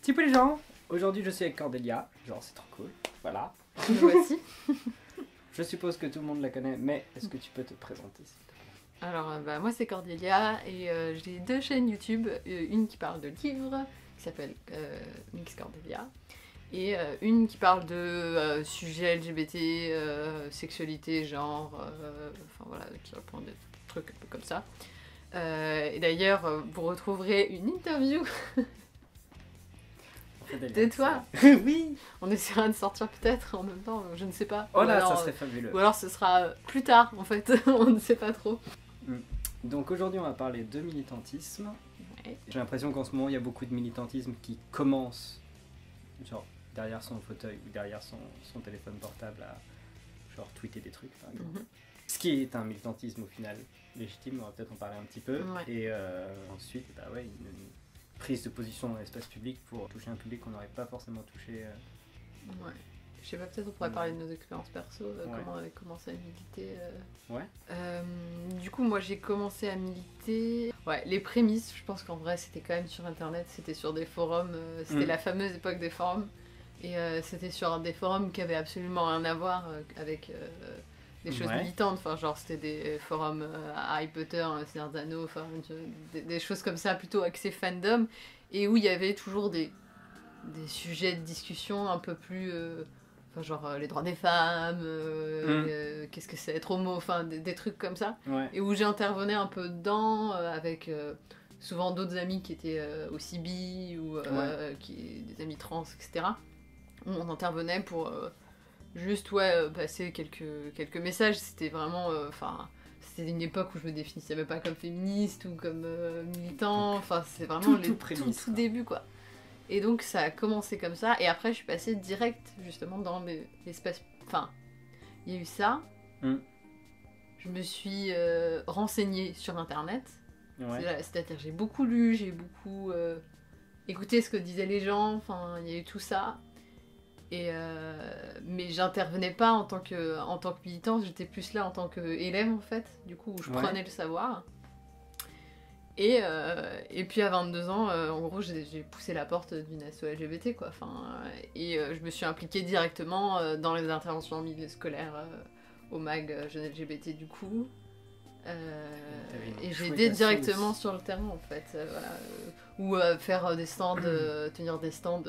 Coucou les gens, aujourd'hui je suis avec Cordélia, genre c'est trop cool, voilà. Me voici. Je suppose que tout le monde la connaît, mais est-ce que tu peux te présenter s'il te plaît? Alors, moi c'est Cordélia et j'ai deux chaînes YouTube, une qui parle de livres, qui s'appelle Mix Cordélia, et une qui parle de sujets LGBT, sexualité, genre, enfin voilà, qui répond à des trucs un peu comme ça. Et d'ailleurs, vous retrouverez une interview de toi. Oui. On essaiera de sortir peut-être en même temps, je ne sais pas. Oh là, alors, ça serait fabuleux. Ou alors ce sera plus tard en fait, on ne sait pas trop. Donc aujourd'hui on va parler de militantisme. Ouais. J'ai l'impression qu'en ce moment il y a beaucoup de militantisme qui commence genre derrière son fauteuil ou derrière son téléphone portable à genre tweeter des trucs par exemple. Ce qui est un militantisme au final légitime, on va peut-être en parler un petit peu. Ouais. Et ensuite, bah ouais, une prise de position dans l'espace public pour toucher un public qu'on n'aurait pas forcément touché. Ouais. Je sais pas, peut-être on pourrait parler de nos expériences perso, comment on avait commencé à militer. Ouais. Du coup, moi j'ai commencé à militer. Ouais, les prémices, je pense qu'en vrai c'était quand même sur internet, c'était sur des forums, c'était la fameuse époque des forums. Et c'était sur des forums qui avaient absolument rien à voir avec des choses militantes. Enfin, genre c'était des forums à Harry Potter, Seigneur des Anneaux, enfin des choses comme ça, plutôt axées fandom, et où il y avait toujours des sujets de discussion un peu plus. Enfin, genre les droits des femmes, qu'est-ce que c'est être homo, enfin des trucs comme ça. Ouais. Et où j'intervenais un peu dedans avec souvent d'autres amis qui étaient aussi bi ou des amis trans, etc. Où on intervenait pour juste passer quelques messages. C'était vraiment. C'était une époque où je me définissais même pas comme féministe ou comme militant. Enfin, c'est vraiment tout début quoi. Et donc ça a commencé comme ça, et après je suis passée direct justement dans l'espace... Enfin, il y a eu ça, je me suis renseignée sur internet, c'est-à-dire j'ai beaucoup lu, j'ai beaucoup écouté ce que disaient les gens, enfin il y a eu tout ça, et mais j'intervenais pas en tant que militante, j'étais plus là en tant qu'élève en fait, du coup où je prenais le savoir. Et puis à 22 ans, en gros, j'ai poussé la porte d'une asso LGBT, quoi. Et je me suis impliquée directement dans les interventions en milieu scolaire, au MAG Jeunes LGBT du coup. Et j'ai aidé directement sur le terrain, en fait. Ou faire des stands, tenir des stands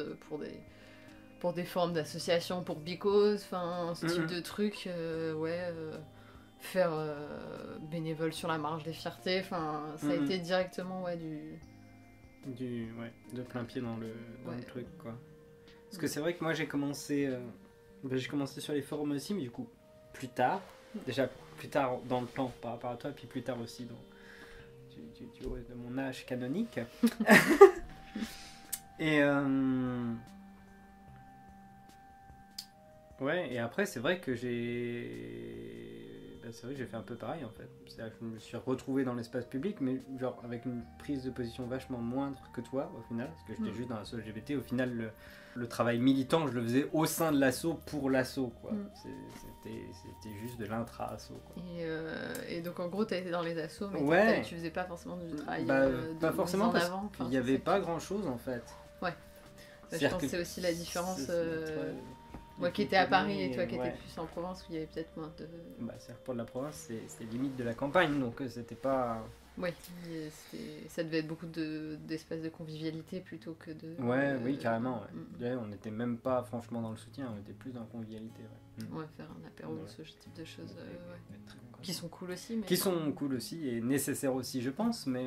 pour des formes d'associations, pour Because, enfin, ce type de trucs, faire bénévole sur la marche des fiertés, enfin ça a été directement de plein pied dans le truc quoi. Parce que c'est vrai que moi j'ai commencé sur les forums aussi, mais du coup plus tard, déjà plus tard dans le temps par rapport à toi, puis plus tard aussi du haut de mon âge canonique. Et ouais, et après c'est vrai que j'ai fait un peu pareil en fait. C'est-à-dire que je me suis retrouvé dans l'espace public, mais genre avec une prise de position vachement moindre que toi au final, parce que j'étais juste dans l'asso LGBT. Au final, le travail militant, je le faisais au sein de l'asso pour l'asso, quoi. C'était juste de l'intra-asso, quoi. Et donc en gros, tu étais dans les assos, mais tu faisais pas forcément du travail pas forcément, parce avant. qu'il n'y avait pas grand-chose en fait. Ouais. Je pense que c'est aussi la différence. Moi qui étais à Paris et toi qui étais plus en province, où il y avait peut-être moins de... c'est-à-dire pour la province, c'est limite de la campagne, donc c'était pas... Oui, ça devait être beaucoup d'espaces de convivialité plutôt que de... oui, carrément. On n'était même pas franchement dans le soutien, on était plus dans la convivialité. Faire un apéro, ce type de choses, qui sont cool aussi. Mais... Qui sont cool aussi et nécessaires aussi, je pense, mais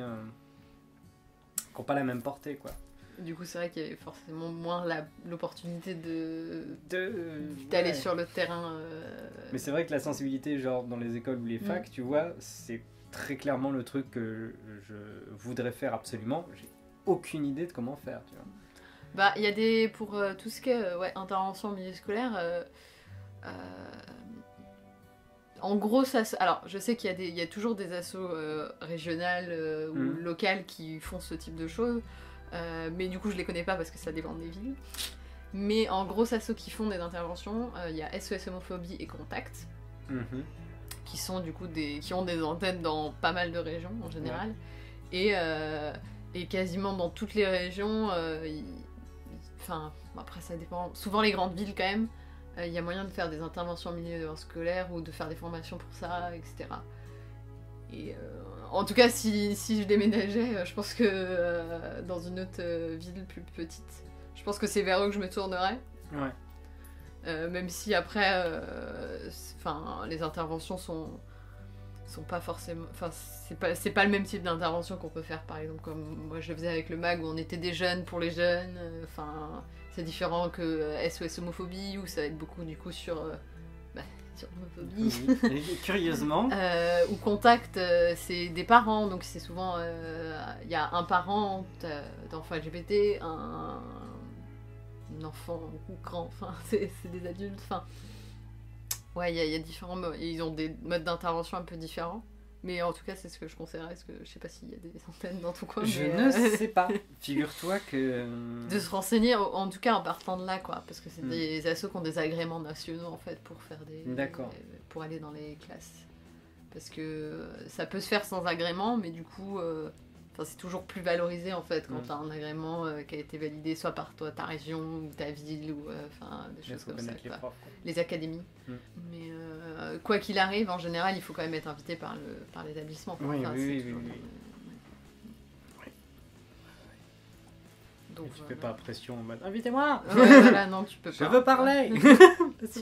qui n'ont pas la même portée, quoi. Du coup, c'est vrai qu'il y avait forcément moins l'opportunité d'aller sur le terrain. Mais c'est vrai que la sensibilité, genre dans les écoles ou les facs, tu vois, c'est très clairement le truc que je voudrais faire absolument. J'ai aucune idée de comment faire, tu vois. Il y a pour tout ce qui est intervention au milieu scolaire. En gros, alors je sais qu'il y a toujours des assos régionales ou locales qui font ce type de choses. Mais du coup je les connais pas parce que ça dépend des villes. Mais en gros assos qui font des interventions, il y a SOS Homophobie et Contact, qui sont du coup qui ont des antennes dans pas mal de régions en général, et quasiment dans toutes les régions Enfin, après ça dépend. Souvent les grandes villes quand même, il y a moyen de faire des interventions en milieu scolaire ou de faire des formations pour ça, etc. Et en tout cas, si je déménageais, je pense que dans une autre ville plus petite, je pense que c'est vers eux que je me tournerais. Ouais. Même si après, les interventions sont pas forcément... Enfin, c'est pas le même type d'intervention qu'on peut faire, par exemple, comme moi je le faisais avec le MAG, où on était des jeunes pour les jeunes. Enfin, c'est différent que SOS homophobie, où ça va être beaucoup du coup sur l'homophobie. Oui. Et curieusement... Ou contact, c'est des parents, donc c'est souvent... Il y a un parent d'enfant LGBT, un enfant grand, enfin, c'est des adultes, enfin... Ouais, il y a différents modes, ils ont des modes d'intervention un peu différents, mais en tout cas, c'est ce que je conseillerais, parce que je sais pas s'il y a des antennes dans ton coin. Je ne sais pas. Figure-toi que... De se renseigner, en tout cas en partant de là, quoi, parce que c'est des assos qui ont des agréments nationaux, en fait, pour faire pour aller dans les classes. Parce que ça peut se faire sans agrément, mais du coup... c'est toujours plus valorisé en fait quand t'as un agrément qui a été validé soit par toi, ta région ou ta ville ou des choses comme ça. Les académies. Mais quoi qu'il arrive, en général, il faut quand même être invité par l'établissement. Oui. Donc, tu fais pas pression en mode invitez-moi. Ouais, voilà, non, tu peux pas. Je veux parler. Tu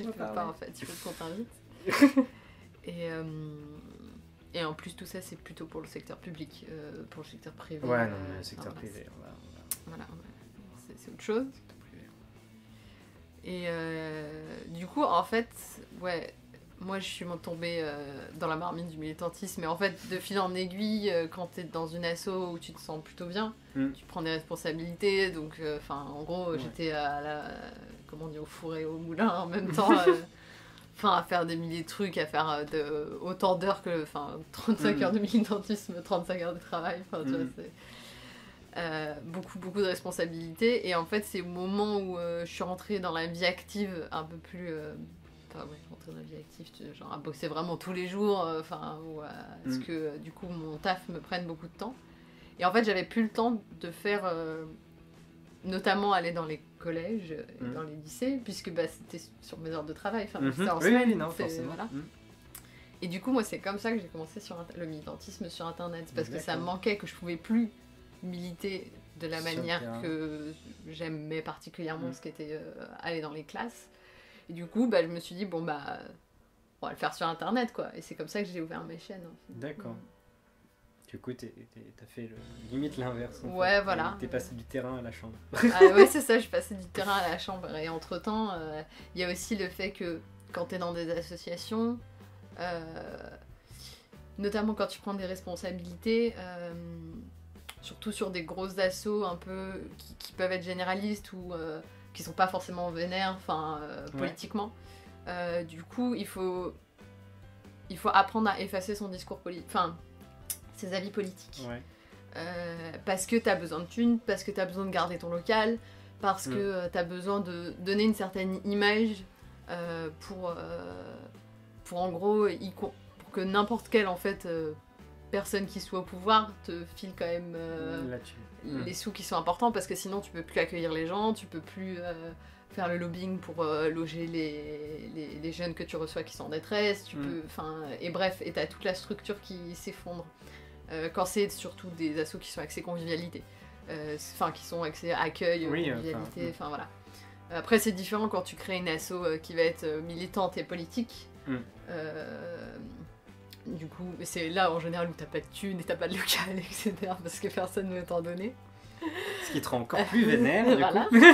peux pas en fait, il faut qu'on t'invite. Et en plus, tout ça, c'est plutôt pour le secteur public. Pour le secteur privé. Ouais, non, mais le secteur privé. Voilà, c'est autre chose. Et du coup, en fait, ouais, moi je suis tombée dans la marmite du militantisme. Mais en fait, de fil en aiguille, quand t'es dans une asso où tu te sens plutôt bien, tu prends des responsabilités. Donc, en gros, j'étais comment dire, au four et au moulin en même temps. À faire des milliers de trucs, à faire autant d'heures que... 35 heures de militantisme, 35 heures de travail, tu vois, c'est... beaucoup de responsabilités. Et en fait, c'est au moment où je suis rentrée dans la vie active un peu plus... rentrer dans la vie active, genre à bosser vraiment tous les jours, parce que du coup, mon taf me prenne beaucoup de temps. Et en fait, j'avais plus le temps de faire... notamment aller dans les collèges et dans les lycées, puisque c'était sur mes heures de travail, c'était en semaine, forcément. Voilà. Et du coup, moi, c'est comme ça que j'ai commencé sur le militantisme sur Internet, parce que ça me manquait, que je pouvais plus militer de la manière que j'aimais particulièrement, ce qui était aller dans les classes. Et du coup, je me suis dit, on va le faire sur Internet, quoi. Et c'est comme ça que j'ai ouvert mes chaînes. En fait. D'accord. Du coup, t'as fait limite l'inverse. Ouais, voilà. T'es passé du terrain à la chambre. Ouais, c'est ça, je suis passée du terrain à la chambre. Et entre-temps, il y a aussi le fait que quand t'es dans des associations, notamment quand tu prends des responsabilités, surtout sur des grosses assos un peu qui peuvent être généralistes ou qui sont pas forcément vénères, politiquement, du coup, il faut apprendre à effacer son discours politique. Ses avis politiques. Ouais. Parce que t'as besoin de thunes, parce que t'as besoin de garder ton local, parce que t'as besoin de donner une certaine image pour en gros, pour que n'importe quelle en fait personne qui soit au pouvoir te file quand même les sous qui sont importants, parce que sinon tu peux plus accueillir les gens, tu peux plus faire le lobbying pour loger les jeunes que tu reçois qui sont en détresse, et bref, et t'as toute la structure qui s'effondre. Quand c'est surtout des assos qui sont axés convivialité, qui sont axés accueil, convivialité, voilà. Après, c'est différent quand tu crées une asso qui va être militante et politique. Du coup, c'est là en général où t'as pas de thunes et t'as pas de local, etc. Parce que personne ne veut t'en donner. Ce qui te rend encore plus vénère, du coup.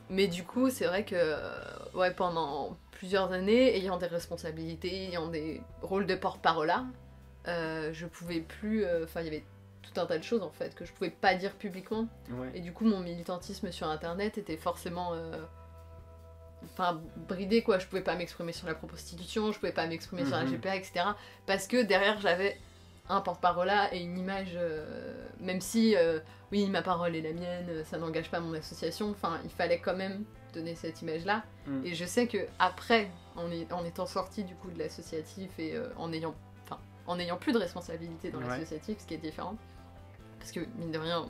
Mais du coup, c'est vrai que pendant plusieurs années, ayant des responsabilités, ayant des rôles de porte-parole, je pouvais plus... il y avait tout un tas de choses en fait que je pouvais pas dire publiquement. Et du coup, mon militantisme sur Internet était forcément... bridé, quoi. Je pouvais pas m'exprimer sur la prostitution, je pouvais pas m'exprimer sur la GPA, etc. Parce que derrière, j'avais un porte-parole et une image, même si, oui, ma parole est la mienne, ça n'engage pas mon association, il fallait quand même donner cette image-là. Et je sais que après, en étant sortie du coup de l'associatif et en ayant plus de responsabilité dans l'associatif, ce qui est différent, parce que mine de rien,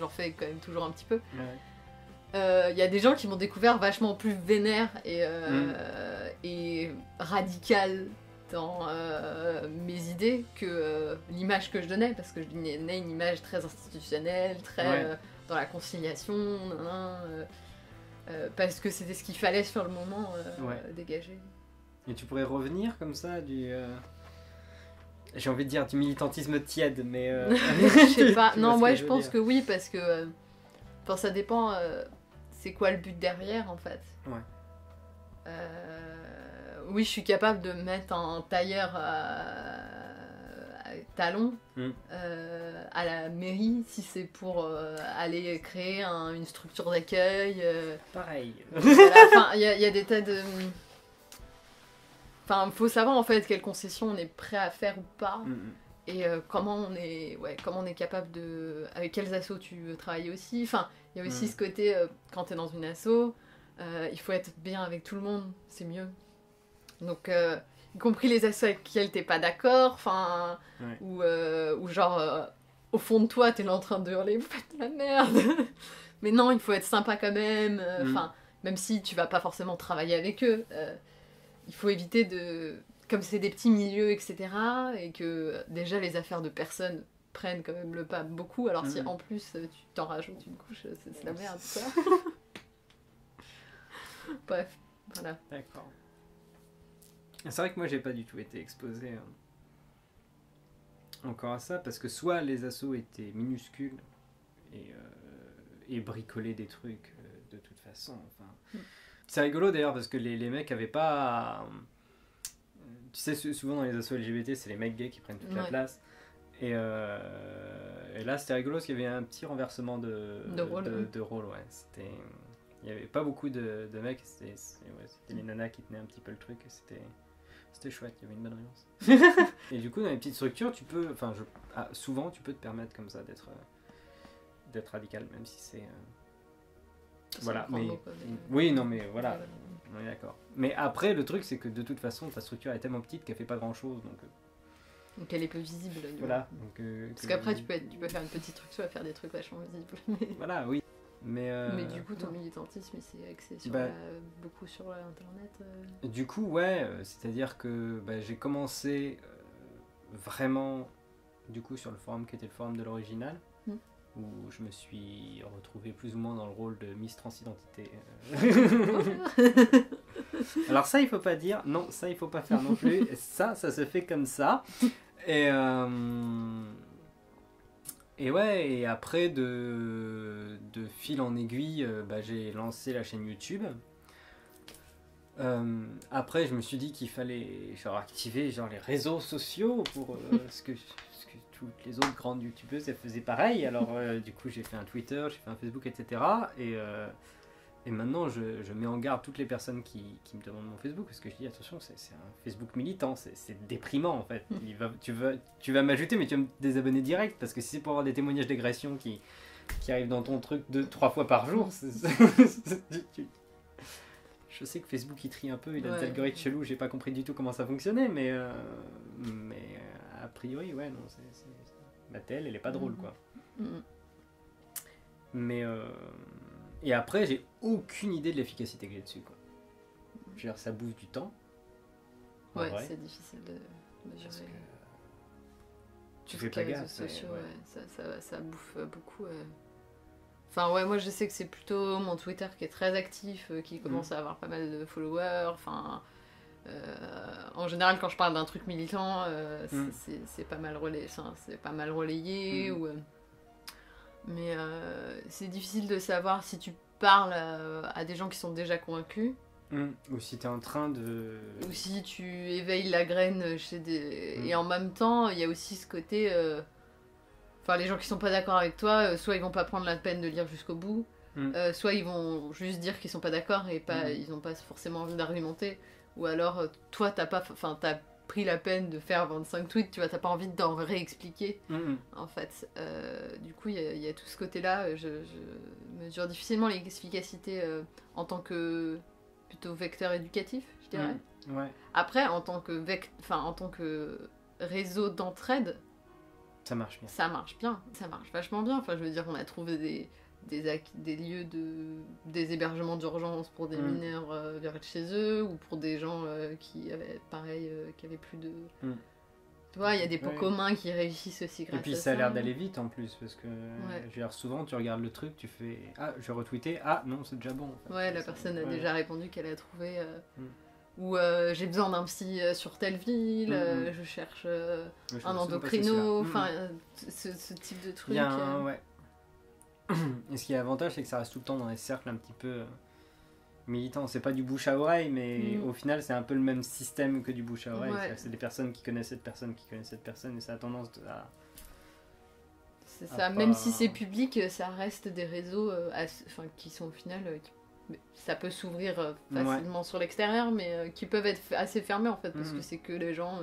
j'en fais quand même toujours un petit peu. Ouais. Y a des gens qui m'ont découvert vachement plus vénère et radical dans mes idées que l'image que je donnais, parce que je donnais une image très institutionnelle, très dans la conciliation, parce que c'était ce qu'il fallait sur le moment dégager. Et tu pourrais revenir comme ça j'ai envie de dire du militantisme tiède, mais... Je sais pas, non, moi je pense que oui, parce que ça dépend, c'est quoi le but derrière en fait. Ouais. Oui, je suis capable de mettre un tailleur à talons à la mairie si c'est pour aller créer une structure d'accueil. Pareil. Voilà, il y a des tas de... Enfin, il faut savoir en fait quelles concessions on est prêt à faire ou pas. Et comment on est capable de... Avec quels assos tu veux travailler aussi. Enfin, il y a aussi ce côté, quand t'es dans une asso, il faut être bien avec tout le monde, c'est mieux. Donc, y compris les assos avec lesquels t'es pas d'accord, enfin, ou genre, au fond de toi, t'es là en train de hurler, vous faites de la merde. Mais non, il faut être sympa quand même, enfin, même si tu vas pas forcément travailler avec eux, il faut éviter de... Comme c'est des petits milieux, etc., et que déjà les affaires de personnes prennent quand même le pas beaucoup, alors si en plus tu t'en rajoutes une couche, c'est la merde, ça. Bref, voilà. D'accord. C'est vrai que moi j'ai pas du tout été exposé encore à ça, parce que soit les assos étaient minuscules et bricolaient des trucs de toute façon. Enfin, c'est rigolo d'ailleurs parce que les mecs avaient pas... Tu sais, souvent dans les assos LGBT, c'est les mecs gays qui prennent toute la place. Et là, c'était rigolo parce qu'il y avait un petit renversement de rôle. Ouais. Il n'y avait pas beaucoup de mecs, c'était les nanas qui tenaient un petit peu le truc. C'était chouette, il y avait une bonne ambiance. Et du coup, dans les petites structures, tu peux, souvent, tu peux te permettre comme ça d'être radical, même si c'est... voilà, mais... Oui, non, mais voilà, on est d'accord. Mais après, le truc, c'est que de toute façon, ta structure est tellement petite qu'elle fait pas grand-chose, donc elle est peu visible. Voilà. Parce qu'après, tu peux faire une petite structure et faire des trucs vachement visibles. Voilà, oui. Mais du coup, ton militantisme, c'est axé sur beaucoup sur Internet. Du coup, ouais, c'est-à-dire que j'ai commencé vraiment, du coup, sur le forum qui était le forum de l'original, où je me suis retrouvé plus ou moins dans le rôle de Miss Transidentité. Alors ça, il faut pas dire, non, ça, il faut pas faire non plus, ça se fait comme ça. Et ouais, et après, de fil en aiguille, j'ai lancé la chaîne YouTube. Après, je me suis dit qu'il fallait activer les réseaux sociaux pour ce que toutes les autres grandes youtubeuses, elles faisaient pareil. Alors, du coup, j'ai fait un Twitter, j'ai fait un Facebook, etc. Et maintenant, je mets en garde toutes les personnes qui me demandent mon Facebook, parce que je dis attention, c'est un Facebook militant, c'est déprimant en fait. Tu vas m'ajouter, mais tu vas me désabonner direct, parce que si c'est pour avoir des témoignages d'agression qui arrivent dans ton truc 2-3 fois par jour, je sais que Facebook il trie un peu, il a des algorithmes chelous, j'ai pas compris du tout comment ça fonctionnait, mais a priori, ouais, non, ma telle, elle est pas drôle quoi. Mais et après, j'ai aucune idée de l'efficacité que j'ai dessus, quoi. Je veux dire, ça bouffe du temps. Ouais, c'est difficile de mesurer. Tu fais pas gaffe. Sociaux, ça bouffe beaucoup. Enfin, ouais, moi je sais que c'est plutôt mon Twitter qui est très actif, qui commence à avoir pas mal de followers. Enfin, en général, quand je parle d'un truc militant, c'est pas mal relayé. Mais c'est difficile de savoir si tu parles à des gens qui sont déjà convaincus. Ou si tu es en train de... Ou si tu éveilles la graine chez des... Et en même temps, il y a aussi ce côté... Enfin, les gens qui sont pas d'accord avec toi, soit ils vont pas prendre la peine de lire jusqu'au bout, soit ils vont juste dire qu'ils sont pas d'accord et ils ont pas forcément envie d'argumenter. Ou alors, toi, t'as pris la peine de faire 25 tweets, tu vois, t'as pas envie d'en réexpliquer, en fait. Du coup, il y a tout ce côté-là. Je mesure difficilement l'efficacité en tant que plutôt vecteur éducatif, je dirais. Ouais. Après, en tant que réseau d'entraide, Ça marche bien. Ça marche bien, ça marche vachement bien. Enfin, je veux dire, on a trouvé des lieux des hébergements d'urgence pour des mineurs vers chez eux, ou pour des gens qui avaient, pareil, qui avaient plus de... Tu vois, il y a des pots communs qui réussissent aussi grâce à ça. Et puis ça a l'air d'aller vite en plus, parce que je veux dire, souvent tu regardes le truc, tu fais « Ah, je retweetais, ah non, c'est déjà bon. » en fait. Ouais, la personne a déjà répondu qu'elle a trouvé... Ou j'ai besoin d'un psy sur telle ville, je cherche un endocrino, enfin ce type de truc. Ouais. Et ce qui est avantage, c'est que ça reste tout le temps dans des cercles un petit peu militants. C'est pas du bouche à oreille, mais au final, c'est un peu le même système que du bouche à oreille. C'est des personnes qui connaissent cette personne, qui connaissent cette personne, et ça a tendance à... C'est ça, même si c'est public, ça reste des réseaux qui sont au final... ça peut s'ouvrir facilement sur l'extérieur, mais qui peuvent être assez fermés en fait, parce que c'est que les gens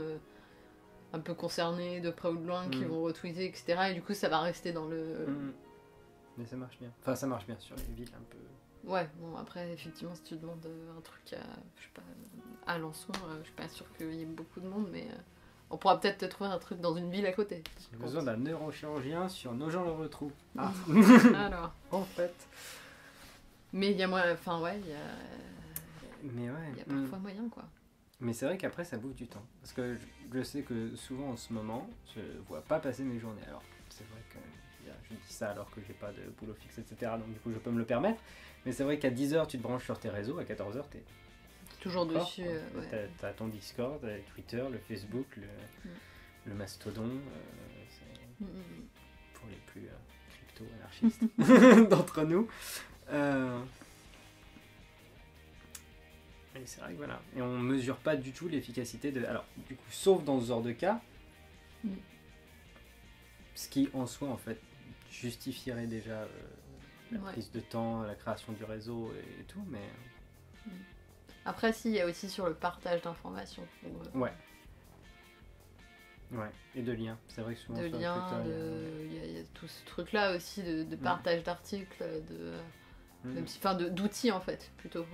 un peu concernés de près ou de loin qui vont retweeter, etc. Et du coup, ça va rester dans le... Mais ça marche bien. Enfin, ça marche bien sur les villes un peu... Ouais, bon, après, effectivement, si tu demandes un truc à, je sais pas, à Alençon, je suis pas sûre qu'il y ait beaucoup de monde, mais on pourra peut-être te trouver un truc dans une ville à côté. J'ai besoin d'un neurochirurgien sur Nogent-le-Rotrou. Ah. Alors. En fait... Mais il y a moyen, enfin ouais, il y a... Mais ouais. Il y a parfois moyen, quoi. Mais c'est vrai qu'après, ça bouffe du temps. Parce que je sais que souvent, en ce moment, je vois pas passer mes journées. Alors, c'est vrai que je dis ça alors que j'ai pas de boulot fixe, etc. Donc du coup, je peux me le permettre. Mais c'est vrai qu'à 10h, tu te branches sur tes réseaux. À 14h, t'es... toujours dessus. T'as ton Discord, t'as Twitter, le Facebook, le Mastodon. Pour les plus crypto-anarchistes d'entre nous. Et c'est vrai que voilà. Et on mesure pas du tout l'efficacité de... Alors, du coup, sauf dans ce genre de cas, ce qui en soi, en fait, justifierait déjà la prise de temps, la création du réseau et tout, mais... Après, si, il y a aussi sur le partage d'informations. Ouais, et de liens. C'est vrai que souvent... De liens, il y a tout ce truc-là aussi de partage d'articles, d'outils en fait, plutôt.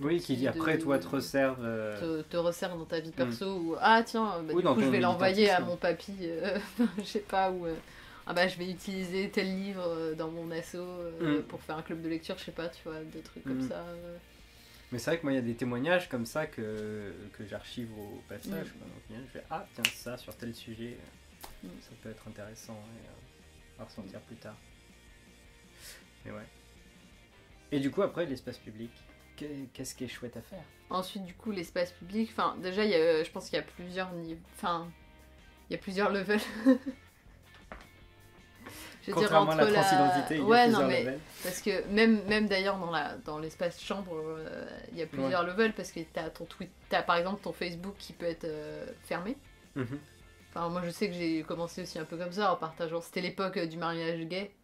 Oui, qui après, toi, te resservent... Te resservent dans ta vie perso, ou tiens, du coup, je vais l'envoyer à mon papy, je sais pas, ou... je vais utiliser tel livre dans mon asso pour faire un club de lecture, je sais pas, tu vois, des trucs comme ça. Mais c'est vrai que moi, il y a des témoignages comme ça que j'archive au passage. Quoi. Donc, je fais, tiens, ça, sur tel sujet, ça peut être intéressant à ressentir plus tard. Mais ouais. Et du coup, après, l'espace public, qu'est-ce qui est chouette à faire? Ensuite, du coup, l'espace public, déjà, je pense qu'il y a plusieurs niveaux, il y a plusieurs levels. Contrairement à la transidentité, il y a plusieurs levels. Parce que même d'ailleurs dans l'espace chambre, il y a plusieurs levels, parce que t'as par exemple ton Facebook qui peut être fermé. Enfin, moi je sais que j'ai commencé aussi un peu comme ça en partageant. C'était l'époque du mariage gay.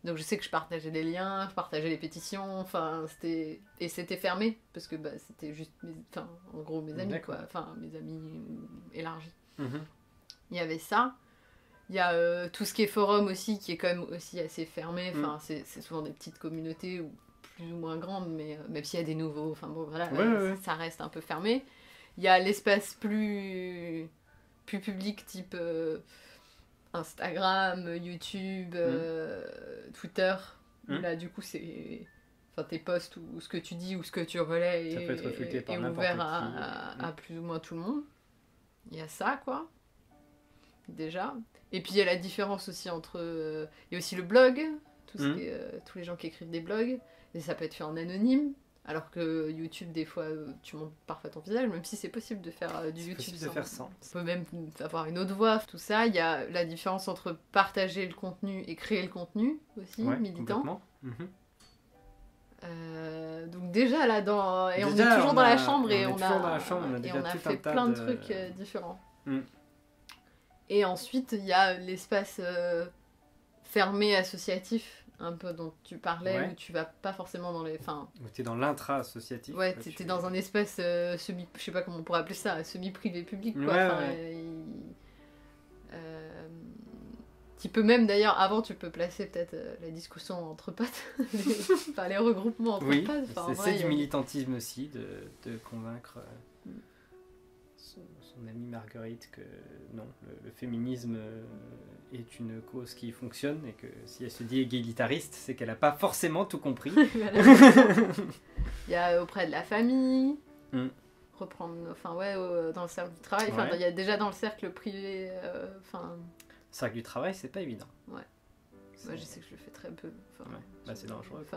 Donc je sais que je partageais des liens, je partageais les pétitions, c'était fermé, parce que c'était juste en gros mes amis, quoi. Enfin, mes amis élargis. Il y avait ça. Il y a tout ce qui est forum aussi, qui est quand même aussi assez fermé. Enfin, c'est souvent des petites communautés, ou plus ou moins grandes, mais même s'il y a des nouveaux, ça reste un peu fermé. Il y a l'espace plus public, type Instagram, YouTube, Twitter. Là, du coup, c'est... tes posts, ou ce que tu dis, ou ce que tu relais est ouvert à plus ou moins tout le monde. Il y a ça, quoi. Déjà. Et puis il y a la différence aussi entre... il y a aussi le blog, tous les gens qui écrivent des blogs, et ça peut être fait en anonyme, alors que YouTube, des fois, tu montres parfois ton visage, même si c'est possible de faire du YouTube sans. Tu peux même avoir une autre voix, tout ça. Il y a la différence entre partager le contenu et créer le contenu aussi, militant. Donc déjà là, et on est toujours dans la chambre, et on a fait plein de trucs différents. Et ensuite, il y a l'espace fermé associatif, un peu dont tu parlais, où tu vas pas forcément dans les... Où t'es dans l'intra-associatif. Ouais, t'es dans un espace je sais pas comment on pourrait appeler ça, semi-privé public, quoi. Tu peux même, d'ailleurs, avant, tu peux placer peut-être la discussion entre potes, les regroupements entre potes. C'est du militantisme aussi, de convaincre son amie Marguerite que non, le féminisme est une cause qui fonctionne et que si elle se dit égalitariste, c'est qu'elle n'a pas forcément tout compris. Il y a auprès de la famille, reprendre, dans le cercle du travail, il y a déjà dans le cercle privé, Le cercle du travail, c'est pas évident. Ouais. Moi, je sais que je le fais très peu. C'est dangereux.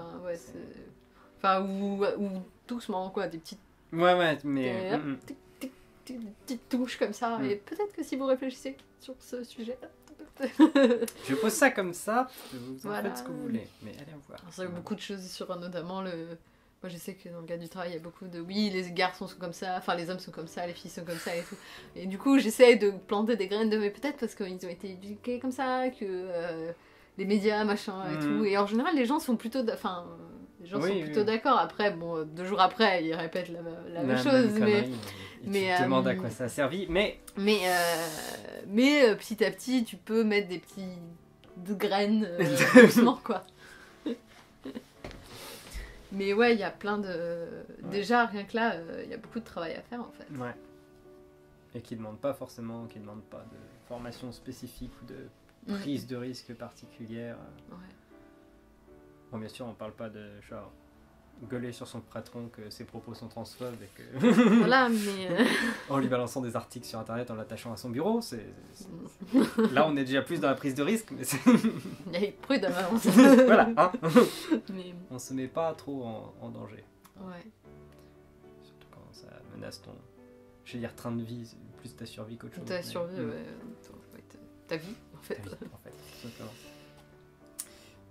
Ou doucement, quoi, des petites... Ouais, mais... Des petites touches comme ça, et peut-être que si vous réfléchissez sur ce sujet... Je pose ça comme ça, vous en faites ce que vous voulez, mais allez voir. Il y a beaucoup de choses sur notamment le... Moi je sais que dans le cadre du travail il y a beaucoup de oui les garçons sont comme ça, enfin les hommes sont comme ça, les filles sont comme ça et tout. Et du coup j'essaie de planter des graines de mais peut-être parce qu'ils ont été éduqués comme ça, que les médias machin et tout. Et en général les gens sont plutôt d'accord. Après bon 2 jours après ils répètent la même chose mais tu te demandes à quoi ça a servi mais petit à petit tu peux mettre des petits de graines doucement quoi. Mais ouais, il y a plein de... Déjà, rien que là, il y a beaucoup de travail à faire, en fait. Ouais. Et qui ne demande pas de formation spécifique ou de prise de risque particulière. Ouais. Bon, bien sûr, on parle pas de genre gueuler sur son patron que ses propos sont transphobes et que... Voilà, mais... en lui balançant des articles sur Internet en l'attachant à son bureau, Là, on est déjà plus dans la prise de risque, mais c'est... Il y a prud'homme avant. Voilà, hein. Mais... On se met pas trop en danger. Ouais. Surtout quand ça menace train de vie, c'est plus ta survie qu'autre chose. Ta survie, ta vie, en fait. Simplement.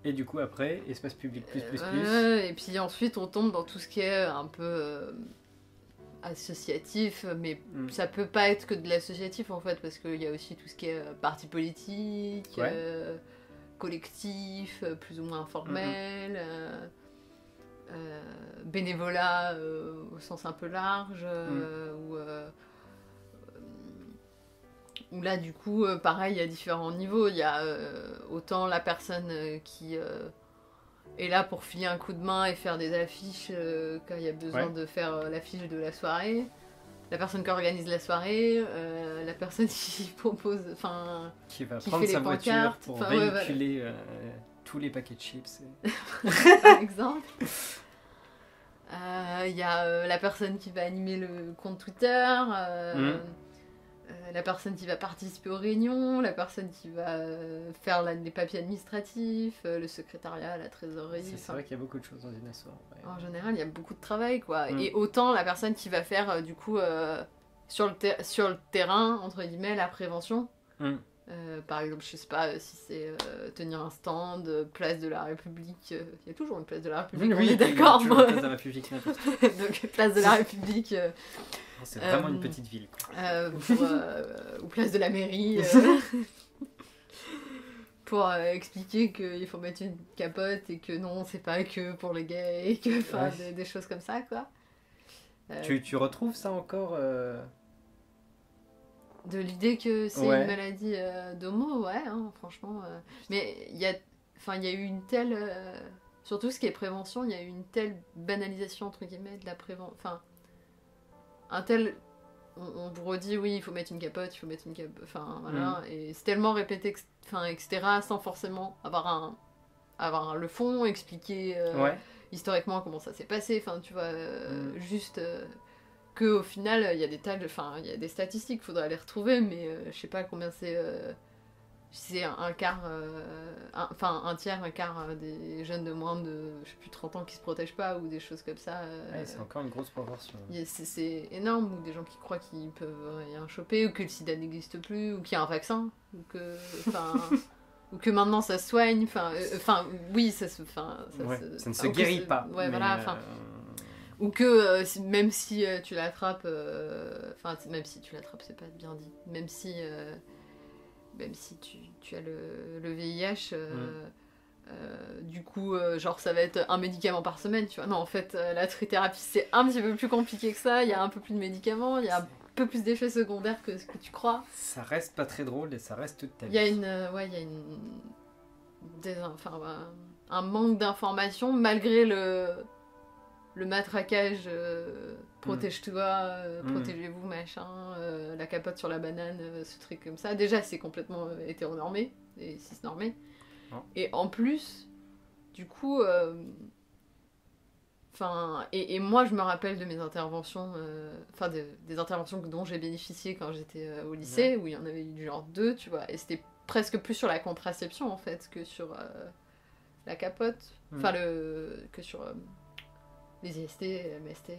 Et du coup, après, espace public plus. Et puis ensuite, on tombe dans tout ce qui est un peu associatif, mais ça peut pas être que de l'associatif, en fait, parce qu'il y a aussi tout ce qui est parti politique, collectif, plus ou moins informel, bénévolat au sens un peu large, où là, du coup, pareil, il y a différents niveaux. Il y a autant la personne qui est là pour filer un coup de main et faire des affiches quand il y a besoin de faire l'affiche de la soirée. La personne qui organise la soirée, la personne qui propose, qui va prendre sa voiture pour véhiculer tous les paquets de chips. Par exemple. Il y a la personne qui va animer le compte Twitter. La personne qui va participer aux réunions, la personne qui va faire les papiers administratifs, le secrétariat, la trésorerie. C'est vrai qu'il y a beaucoup de choses dans une asso. Ouais. En général, il y a beaucoup de travail, quoi. Et autant la personne qui va faire, du coup, sur le terrain, entre guillemets, la prévention. Par exemple, je sais pas si c'est tenir un stand, place de la République. Il y a toujours une place de la République, on est d'accord. Place de la République, n'importe quoi. Donc, place de la République. C'est vraiment une petite ville, quoi. Ou place de la mairie. Pour expliquer qu'il faut mettre une capote et que non, c'est pas que pour les gays, et que, des choses comme ça, quoi. Tu retrouves ça encore De l'idée que c'est une maladie d'homo, franchement. Mais il y a eu une telle... surtout ce qui est prévention, il y a eu une telle banalisation, entre guillemets, de la prévention. Un tel... On vous redit, oui, il faut mettre une capote, et c'est tellement répété, etc., sans forcément avoir le fond, expliquer historiquement comment ça s'est passé, tu vois, juste qu'au final, il y a il y a des statistiques, il faudrait les retrouver, mais je sais pas combien c'est un quart, un tiers, un quart des jeunes de moins de, je sais plus, 30 ans qui se protègent pas, ou des choses comme ça. C'est encore une grosse proportion. C'est énorme, ou des gens qui croient qu'ils peuvent rien choper, ou que le sida n'existe plus, ou qu'il y a un vaccin, ou que, ou que maintenant ça se soigne, oui, ça ne se guérit pas. Ouais, voilà, ou que même si tu l'attrapes, même si tu l'attrapes, c'est pas bien dit, même si tu as le VIH, du coup, genre ça va être un médicament par semaine, tu vois. Non, en fait, la trithérapie, c'est un petit peu plus compliqué que ça. Il y a un peu plus de médicaments, il y a un peu plus d'effets secondaires que ce que tu crois. Ça reste pas très drôle et ça reste toute ta vie. Il y a un manque d'information malgré le matraquage, protège-toi, protégez-vous, machin, la capote sur la banane, ce truc comme ça. Déjà, c'est complètement hétéronormé et cisnormé. Oh. Et en plus, du coup, et moi, je me rappelle de mes interventions, des interventions dont j'ai bénéficié quand j'étais au lycée, où il y en avait eu du genre 2, tu vois, et c'était presque plus sur la contraception, en fait, que sur la capote, que sur les IST, MST,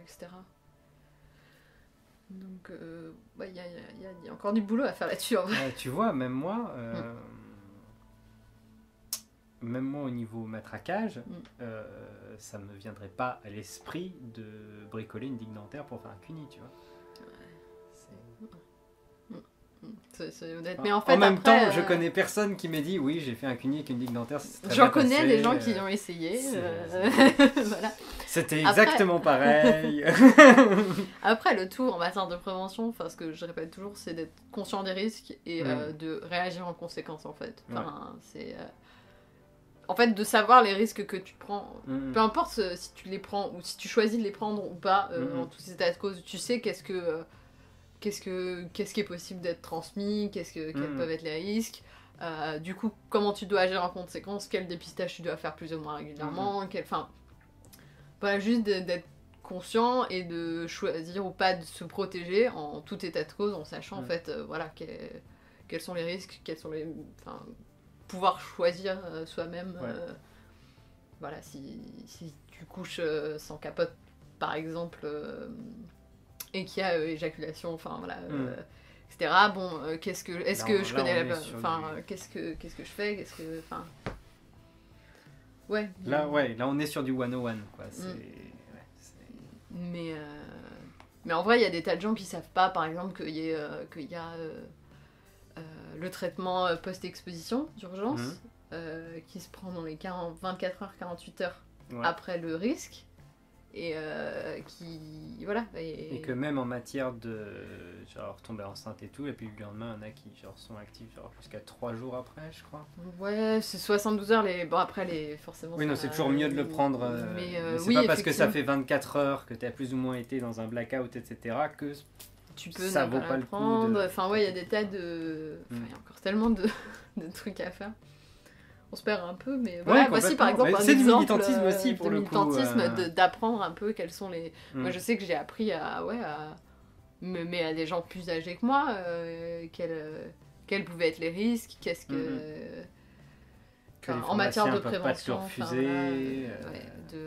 etc. Donc, il y a encore du boulot à faire là-dessus, en vrai. Tu vois, même moi... Même moi au niveau matraquage, ça me viendrait pas à l'esprit de bricoler une digue dentaire pour faire un cuni, tu vois. C'est honnête. Mais en fait, même temps, je connais personne qui m'ait dit oui, j'ai fait un cuni avec une digue dentaire. J'en connais des gens qui ont essayé. Voilà. C'était exactement pareil. Après, le tout en matière de prévention, ce que je répète toujours, c'est d'être conscient des risques et de réagir en conséquence, en fait. C'est... En fait, de savoir les risques que tu prends, peu importe si tu les prends ou si tu choisis de les prendre ou pas, en tous états de cause, tu sais qu'est-ce qui est possible d'être transmis, quels peuvent être les risques, du coup, comment tu dois agir en conséquence, quel dépistage tu dois faire plus ou moins régulièrement, voilà, juste d'être conscient et de choisir ou pas de se protéger en tout état de cause, en sachant en fait, quels sont les risques, pouvoir choisir soi-même. Voilà, si tu couches sans capote, par exemple, et qu'il y a éjaculation, etc. Bon, qu'est-ce que je connais qu'est-ce que je fais, ouais. Là, on est sur du 101, quoi. Mais en vrai, il y a des tas de gens qui savent pas, par exemple, qu'il y a le traitement post-exposition d'urgence, qui se prend dans les 24 heures, 48 heures après le risque, et et que même en matière de tomber enceinte et tout, et puis le lendemain, il y en a qui sont actifs jusqu'à 3 jours après, je crois. Ouais, c'est 72 heures, forcément... Oui, non, c'est toujours mieux de le prendre, mais c'est pas parce que ça fait 24 heures que tu as plus ou moins été dans un blackout, etc., que tu peux ça vaut pas le prendre. Il y a des tas de... il y a encore tellement de trucs à faire. On se perd un peu, mais voilà. Voici par exemple un exemple du militantisme aussi, pour le coup. D'apprendre un peu quels sont les... Moi, je sais que j'ai appris mais à des gens plus âgés que moi, quels pouvaient être les risques, qu'est-ce que... en matière de prévention, pas te refuser,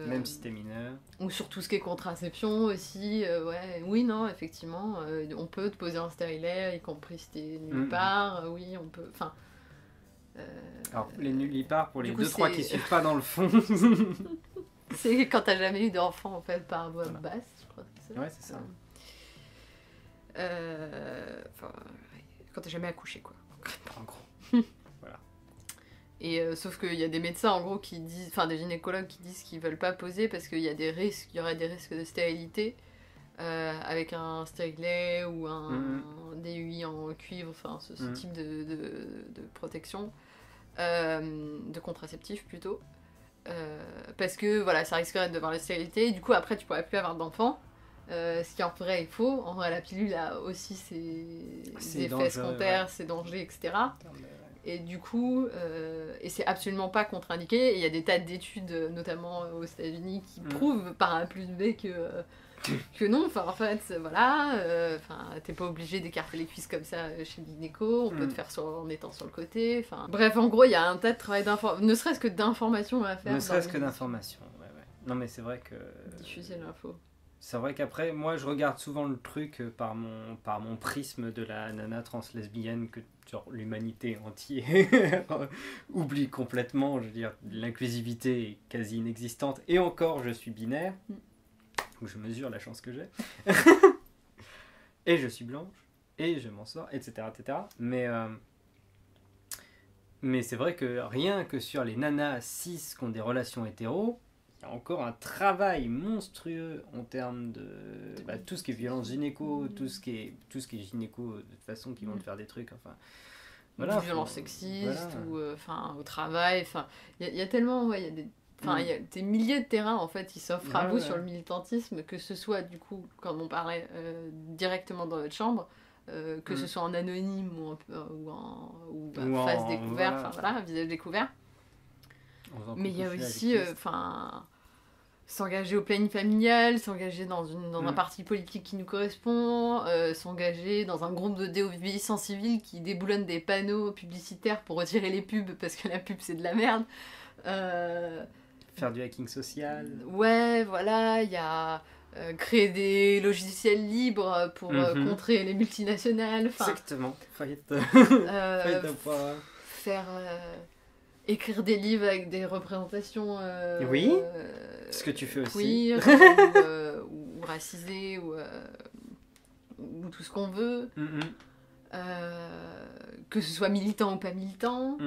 même si t'es mineur. Ou sur tout ce qui est contraception aussi, oui, non, effectivement, on peut te poser un stérilet, y compris si t'es nulle part, oui, on peut, alors, les nullipares, pour les 2-3 qui suivent pas dans le fond... c'est quand t'as jamais eu d'enfant, en fait, par voie basse, je crois. Ouais, c'est ça. Quand t'as jamais accouché, quoi. En gros. Voilà. Et sauf qu'il y a des médecins, en gros, qui disent... des gynécologues qui disent qu'ils veulent pas poser parce qu'il y a des risques, il y aurait des risques de stérilité avec un stérilet ou un DUI en cuivre, ce type de protection, de contraceptif plutôt. Parce que, ça risquerait de voir la stérilité, et du coup, après, tu pourrais plus avoir d'enfants. Ce qui en vrai est faux. En vrai, la pilule a aussi ses effets secondaires, ses dangers, etc. Et du coup, et c'est absolument pas contre-indiqué. Il y a des tas d'études, notamment aux États-Unis, qui prouvent par A plus B que non. En fait, t'es pas obligé d'écarter les cuisses comme ça chez le gynéco. On peut te faire en étant sur le côté. Bref, en gros, il y a un tas de travail ne serait-ce que d'information à faire. Ne serait-ce que d'information, ouais. Non, mais c'est vrai que... diffuser l'info. C'est vrai qu'après, moi, je regarde souvent le truc par mon prisme de la nana trans-lesbienne que l'humanité entière oublie complètement. Je veux dire, l'inclusivité est quasi inexistante. Et encore, je suis binaire. Donc je mesure la chance que j'ai. Et je suis blanche. Et je m'en sors, etc. etc. Mais c'est vrai que rien que sur les nanas cis qui ont des relations hétéros, il y a encore un travail monstrueux en termes de tout ce qui est violence gynéco, tout ce qui est gynéco de toute façon qui vont te faire des trucs, violence sexiste, ou au travail, il y a tellement, il y a Enfin, il y a des milliers de terrains en fait qui s'offrent à vous Ouais. sur le militantisme, que ce soit du coup, comme on parlait, directement dans votre chambre, que ce soit en anonyme ou face découverte, voilà. enfin voilà, visage découvert. Mais il y a aussi, s'engager au planning familial, s'engager dans un parti politique qui nous correspond, s'engager dans un groupe de désobéissance civile qui déboulonne des panneaux publicitaires pour retirer les pubs parce que la pub c'est de la merde. Faire du hacking social. Ouais, voilà, il y a créer des logiciels libres pour contrer les multinationales. Exactement. Faillite Euh, à poire. faire écrire des livres avec des représentations Oui, ce que tu fais aussi. queer ou racisées ou tout ce qu'on veut. Que ce soit militant ou pas militant.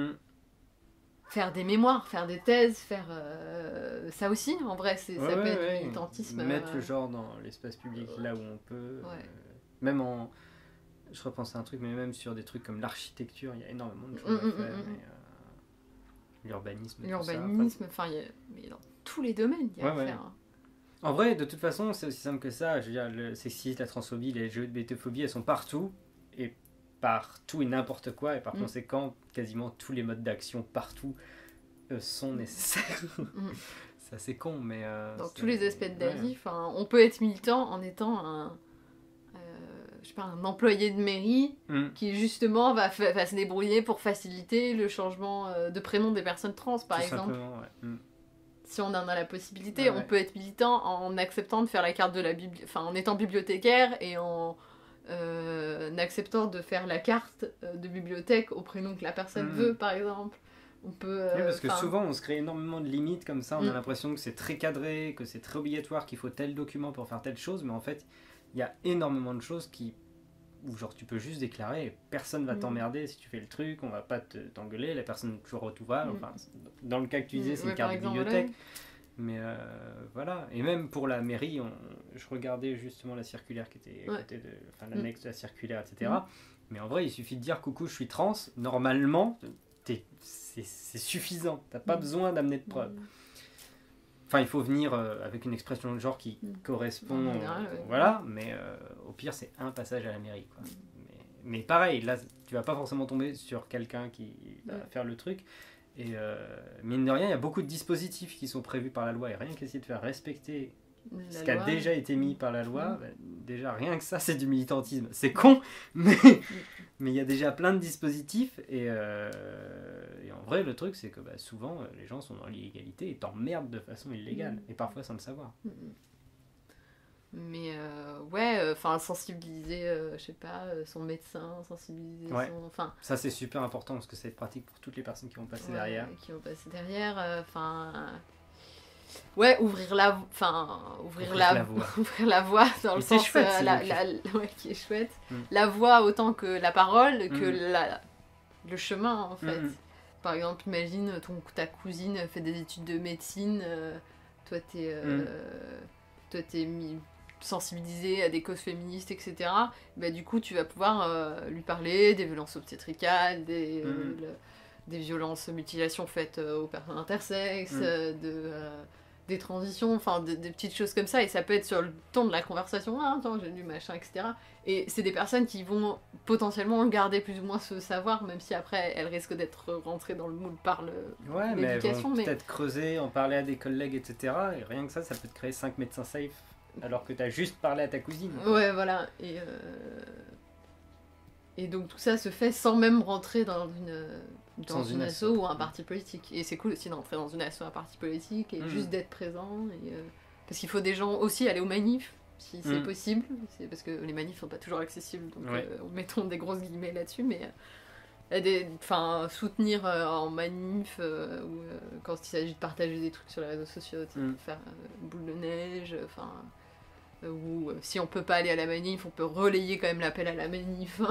Faire des mémoires, faire des thèses, faire ça aussi, en vrai, ça peut être du militantisme. Mettre le genre dans l'espace public là où on peut. Ouais. Même en. Je repense à un truc, mais même sur des trucs comme l'architecture, il y a énormément de choses à faire. L'urbanisme. L'urbanisme, mais dans tous les domaines, il y a à faire. En vrai, de toute façon, c'est aussi simple que ça. Je veux dire, le sexisme, la transphobie, les LGBTphobie, elles sont partout. Et partout et n'importe quoi. Et par conséquent, quasiment tous les modes d'action partout sont nécessaires. C'est assez con, mais... dans tous les aspects de la vie, on peut être militant en étant un employé de mairie qui justement va se débrouiller pour faciliter le changement de prénom des personnes trans, par exemple. Si on en a la possibilité, on peut être militant en acceptant de faire la carte de la en étant bibliothécaire et en acceptant de faire la carte de bibliothèque au prénom que la personne veut, par exemple. On peut, parce que souvent on se crée énormément de limites comme ça, on a l'impression que c'est très cadré, que c'est très obligatoire, qu'il faut tel document pour faire telle chose, mais en fait il y a énormément de choses où genre tu peux juste déclarer et personne va t'emmerder si tu fais le truc, on va pas t'engueuler, la personne toujours où tout va, enfin, dans le cas que tu disais c'est une carte de bibliothèque, mais voilà, et même pour la mairie, je regardais justement la circulaire qui était à côté de, l'annexe de la circulaire, etc. Mais en vrai il suffit de dire coucou je suis trans, normalement c'est suffisant, t'as pas besoin d'amener de preuves. Enfin, il faut venir avec une expression de genre qui correspond, voilà, mais au pire, c'est un passage à la mairie, quoi. Mais pareil, là, tu vas pas forcément tomber sur quelqu'un qui va faire le truc. Et mine de rien, il y a beaucoup de dispositifs qui sont prévus par la loi, et rien qu'essayer de faire respecter ce qui a déjà été mis par la loi, déjà rien que ça, c'est du militantisme. C'est con, mais il y a déjà plein de dispositifs, et en vrai, le truc, c'est que souvent, les gens sont dans l'illégalité et t'emmerdent de façon illégale, et parfois sans le savoir. Mais sensibiliser, je sais pas, son médecin, sensibiliser son... Ça, c'est super important, parce que c'est pratique pour toutes les personnes qui vont passer derrière. Ouvrir la voie dans le sens chouette, qui est chouette. La voie autant que la parole, que le chemin en fait. Par exemple, imagine ta cousine fait des études de médecine, toi t'es sensibilisé à des causes féministes, etc. Du coup, tu vas pouvoir lui parler des violences obstétricales, des violences mutilations faites aux personnes intersexes, des transitions, des petites choses comme ça, et ça peut être sur le ton de la conversation, attends, j'ai lu machin, etc. Et c'est des personnes qui vont potentiellement garder plus ou moins ce savoir, même si après elles risquent d'être rentrées dans le moule par l'éducation. Mais peut-être creuser, en parler à des collègues, etc. Et rien que ça peut te créer 5 médecins safe, alors que t'as juste parlé à ta cousine. Ouais, voilà. Et donc tout ça se fait sans même rentrer dans une asso ou un parti politique. Et c'est cool aussi d'entrer dans une asso, un parti politique, et juste d'être présent. Parce qu'il faut des gens aussi aller aux manifs, si c'est possible. Parce que les manifs sont pas toujours accessibles, donc mettons des grosses guillemets là-dessus, mais... soutenir en manif ou quand il s'agit de partager des trucs sur les réseaux sociaux, faire boule de neige, ou si on peut pas aller à la manif, on peut relayer quand même l'appel à la manif.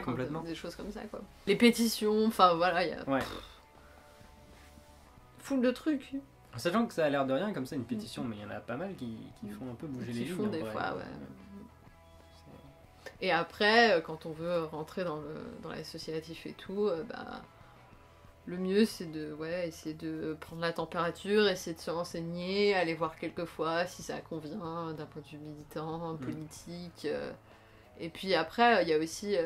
Complètement. Des choses comme ça, quoi. Les pétitions, il y a full de trucs. Sachant que ça a l'air de rien comme ça une pétition, mais il y en a pas mal qui font un peu bouger les lignes. Qui font des fois, Et après, quand on veut rentrer dans l'associatif et tout, le mieux, c'est de essayer de prendre la température, essayer de se renseigner, aller voir quelques fois si ça convient d'un point de vue militant, politique. Et puis après, il y a aussi...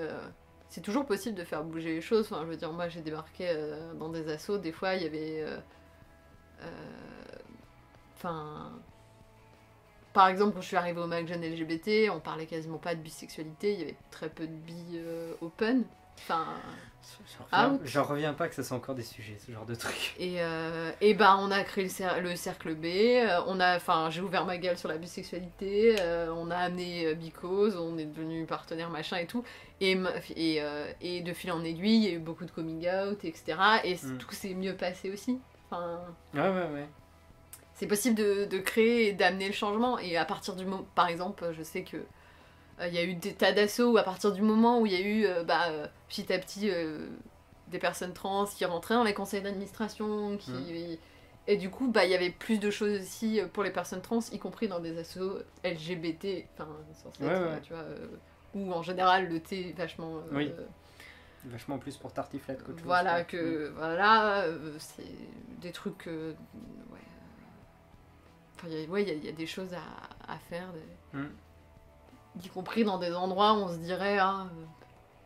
c'est toujours possible de faire bouger les choses. Enfin, je veux dire, moi, j'ai débarqué dans des assos. Des fois, il y avait... Enfin... par exemple, quand je suis arrivée au Mag Jeune LGBT, on parlait quasiment pas de bisexualité. Il y avait très peu de bi open. Enfin... J'en reviens pas que ça soit encore des sujets, ce genre de trucs. Et ben on a créé le cercle B, j'ai ouvert ma gueule sur la bisexualité, on a amené Because, on est devenu partenaire machin et tout, et de fil en aiguille, il y a eu beaucoup de coming out, etc. Et tout s'est mieux passé aussi. Enfin, ouais. C'est possible de créer et d'amener le changement, et à partir du moment, par exemple, je sais que il y a eu des tas d'assauts où à partir du moment où il y a eu petit à petit des personnes trans qui rentraient dans les conseils d'administration, et du coup il y avait plus de choses aussi pour les personnes trans, y compris dans des assos LGBT, enfin tu vois, où en général le thé est vachement... vachement plus pour tartiflette qu'autre chose. Voilà, c'est des trucs... Enfin, il y a des choses à faire, y compris dans des endroits où on se dirait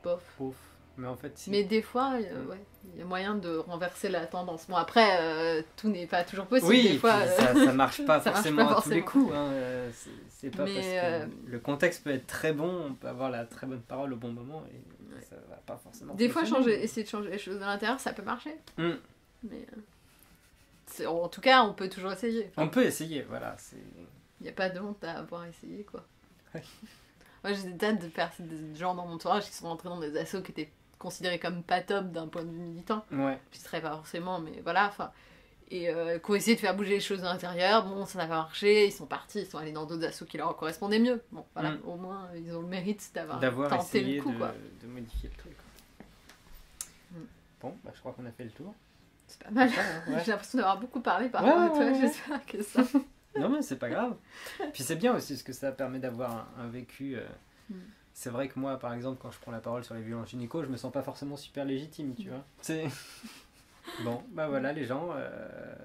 bof. Mais en fait, mais des fois il y a moyen de renverser la tendance. Bon, après tout n'est pas toujours possible. Oui, des fois ça marche pas forcément à tous les coups, hein. C'est pas parce que le contexte peut être très bon, on peut avoir la très bonne parole au bon moment et ça va pas forcément des fois essayer de changer les choses de l'intérieur, ça peut marcher. Mais en tout cas on peut toujours essayer. On peut essayer, voilà. Il n'y a pas de honte à avoir essayé, quoi. Moi, j'ai des tas de gens dans mon entourage qui sont rentrés dans des assos qui étaient considérés comme pas top d'un point de vue militant. Je serais pas forcément, mais voilà, enfin... Et qui ont essayé de faire bouger les choses à l'intérieur. Bon, ça n'a pas marché, ils sont partis, ils sont allés dans d'autres assos qui leur correspondaient mieux. Bon, voilà, au moins, ils ont le mérite d'avoir tenté le coup, quoi. De modifier le truc. Bon, je crois qu'on a fait le tour. C'est pas mal. J'ai l'impression d'avoir beaucoup parlé par rapport à toi, j'espère que ça... Non mais c'est pas grave. Puis c'est bien aussi parce que ça permet d'avoir un vécu. C'est vrai que moi par exemple quand je prends la parole sur les violences gynéco, je me sens pas forcément super légitime, tu vois. C'est... Bon, voilà les gens,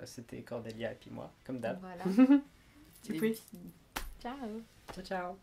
c'était Cordelia et puis moi, comme d'hab. Voilà. Et puis... Ciao. Ciao.